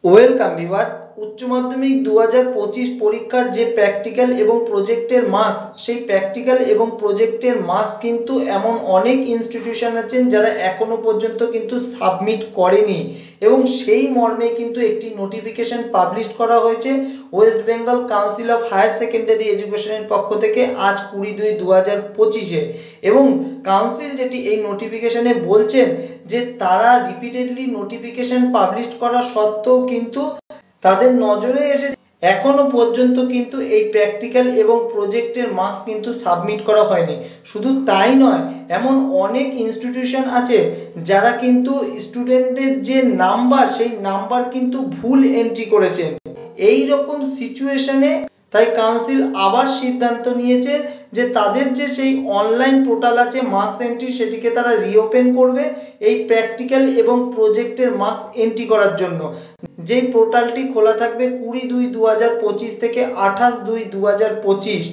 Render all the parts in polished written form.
Welcome viewer. উচ্চ মাধ্যমিক 2025 পরীক্ষার যে প্র্যাকটিক্যাল এবং প্রজেক্টের মার্কস, সেই প্র্যাকটিক্যাল এবং প্রজেক্টের মার্কস কিন্তু এমন অনেক ইনস্টিটিউশন আছেন যারা এখনো পর্যন্ত কিন্তু সাবমিট করেনি, এবং সেই মর্মে কিন্তু একটি নোটিফিকেশন পাবলিশ করা হয়েছে West Bengal Council of Higher Secondary এডুকেশনের পক্ষ থেকে আজ 20/2/2025-এ। এবং কাউন্সিল যেটি এই নোটিফিকেশনে বলছেন যে তারা রিপিটেডলি নোটিফিকেশন পাবলিশ করা সত্ত্বেও কিন্তু তাদের নজরে এসে এখনো পর্যন্ত কিন্তু এই প্র্যাকটিক্যাল এবং প্রজেক্টের মার্কস কিন্তু সাবমিট করা হয়নি। শুধু তাই নয়, এমন অনেক ইনস্টিটিউশন আছে যারা কিন্তু স্টুডেন্টদের যে নাম্বার, সেই নাম্বার কিন্তু ভুল এন্ট্রি করেছেন। এই রকম সিচুয়েশনে তাই কাউন্সিল আবার সিদ্ধান্ত নিয়েছে যে তাদের যে সেই অনলাইন পোর্টাল আছে মার্কস এন্ট্রি, সেটিকে তারা রিওপেন করবে এই প্র্যাকটিক্যাল এবং প্রজেক্টের মার্কস এন্ট্রি করার জন্য। যেই পোর্টালটি খোলা থাকবে 20/2/2025 থেকে 28/2/2025।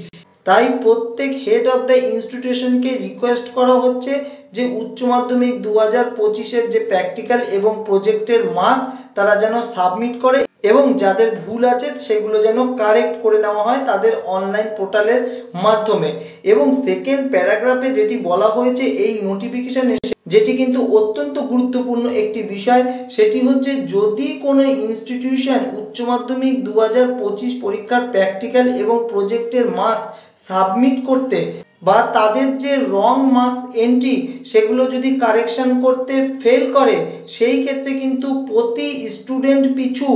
তাই প্রত্যেক হেড অফ দ্য ইনস্টিটিউশনকে রিকোয়েস্ট করা হচ্ছে যে উচ্চ মাধ্যমিক 2025-এর যে প্র্যাকটিক্যাল এবং প্রজেক্টের মার্কস তারা যেন সাবমিট করে, এবং যাদের ভুল আছে সেগুলো যেন কারেক্ট করে নেওয়া হয় তাদের অনলাইন পোর্টালের মাধ্যমে। এবং সেকেন্ড প্যারাগ্রাফে যেটি বলা হয়েছে এই নোটিফিকেশনে, যেটি কিন্তু অত্যন্ত গুরুত্বপূর্ণ একটি বিষয়, সেটি হচ্ছে যদি কোনো ইনস্টিটিউশন উচ্চ মাধ্যমিক 2025 পরীক্ষার প্র্যাকটিক্যাল এবং প্রজেক্টের মার্কস সাবমিট করতে বা তাদের যে রং মার্কস এন্ট্রি সেগুলো যদি কারেকশন করতে ফেল করে, সেই ক্ষেত্রে কিন্তু প্রতি স্টুডেন্ট পিছু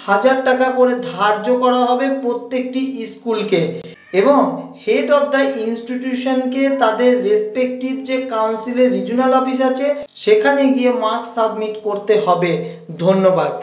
1000 টাকা করে ধার্য করা হবে প্রত্যেকটি স্কুলকে, এবং হেড অফ দ্য ইনস্টিটিউশনকে তাদের রেসপেক্টিভ যে কাউন্সিলের রিজিওনাল অফিস আছে সেখানে গিয়ে মার্কস সাবমিট করতে হবে। ধন্যবাদ।